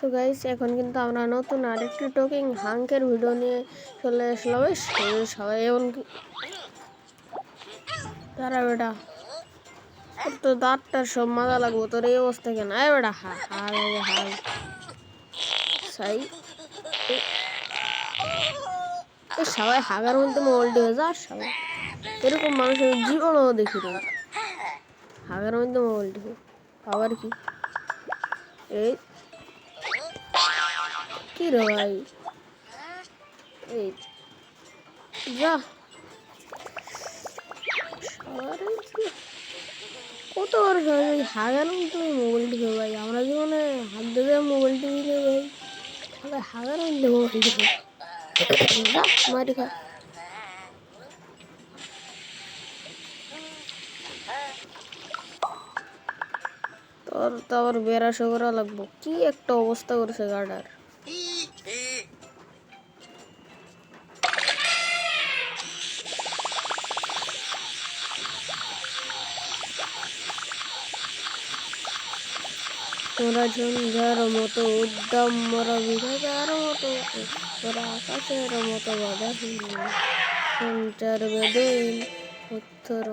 So guys, এখন কিন্তু আমরা নতুন আরেকটি টকিং হাঙ্কের ভিডিও নিয়ে চলে আসলাম। সবাই এমন তারা বেটা তো দাঁতটার সব মাজা লাগবো, তোর এই অবস্থা কেন? আয় বেটা, হাল সাই সবাই হাগার মধ্যে মোল্ড হয়ে যা। সবাই এরকম মানুষ আমি জীবনেও দেখি না, হাগার মধ্যে মোল্ড হয়ে। আবার কি এই কি রে ভাই, এই যা কত বড় হাগার মধ্যে মোবাইল টিপে ভাই। আমরা জীবনে হাত ধরে মোবাইল টিপি নেই ভাই, সবাই হাগার মধ্যে মোবাইল টিপে যা মারি খা। তোর তো আবার বেড়াশো করা লাগবো, কি একটা অবস্থা করছে গাড়ার। তোরা ঝঞ্ঝার মতো উদ্দাম, মরা বিধাতার মতো, তোরা আকাশের মতো বাধা সঞ্চার বেদইন উত্তর।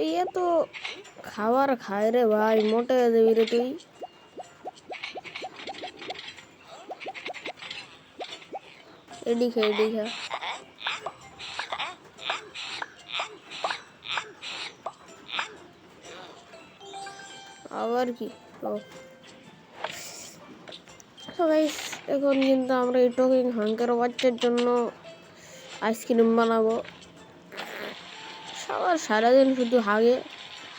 ইয়ে তো খাবার খায় রে ভাই, মোটে দেবি রে তুই। এডি খা এডি খা। আবার কি সবাই, এখন কিন্তু আমরা এই টকিং হাঙ্কের বাচ্চার জন্য আইসক্রিম বানাবো। সবার সারাদিন শুধু হাগে,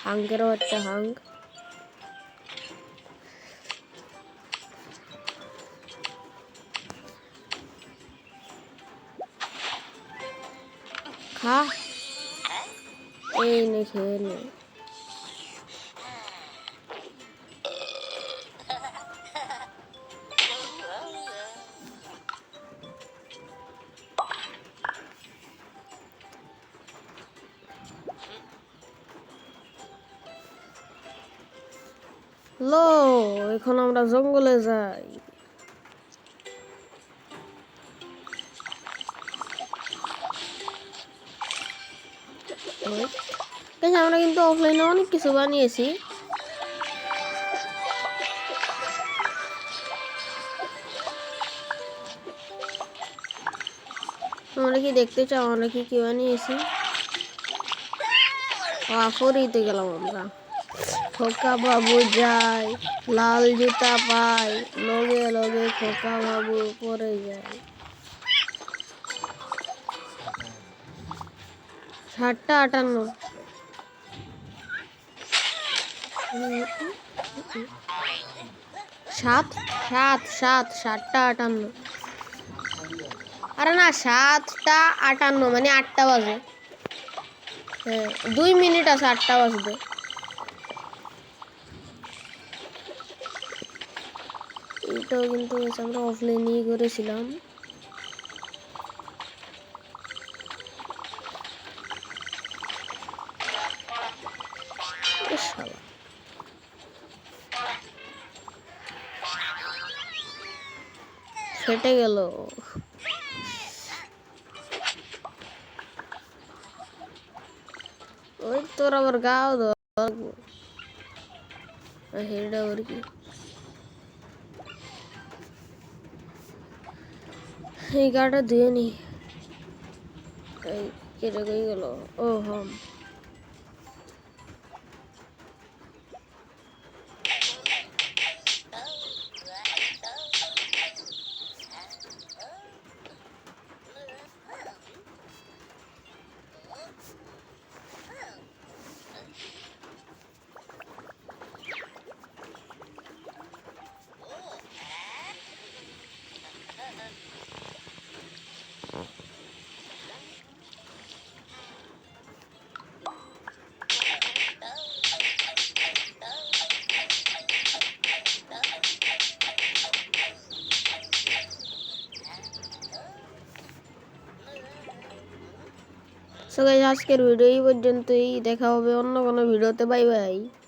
হাঙ্কের বাচ্চা হাঙ্ক। খা, এই নে খেয়ে নে। লো, এখন আমরা জঙ্গলে যাই। আমরা কিন্তু অফলাইনে অনেক কিছু বানিয়েছি। তোমরা কি দেখতে চাও আমরা কি কি বানিয়েছি? ফরিতে গেলাম আমরা, খোকা বাবু যায়, লাল জুতা পায়, লগে লগে খোকা বাবু পরে যায়। 7টা 58। সাত সাত সাত 7টা 58। আরে না, 7টা 58 মানে 8টা বাজে। হ্যাঁ, 2 মিনিট আছে 8টা বাজবে। এটাও কিন্তু আমরা অফলাইনেই করেছিলাম। ফেটে গেল। ওই তোর আবার গাও হেডা ওর কি এই গাটা ধুয়ে নি। এই কেটে গই গেল। ও হম সো গাইস, আজকের ভিডিও এই পর্যন্তই। দেখা হবে অন্য কোনো ভিডিওতে। Bye bye.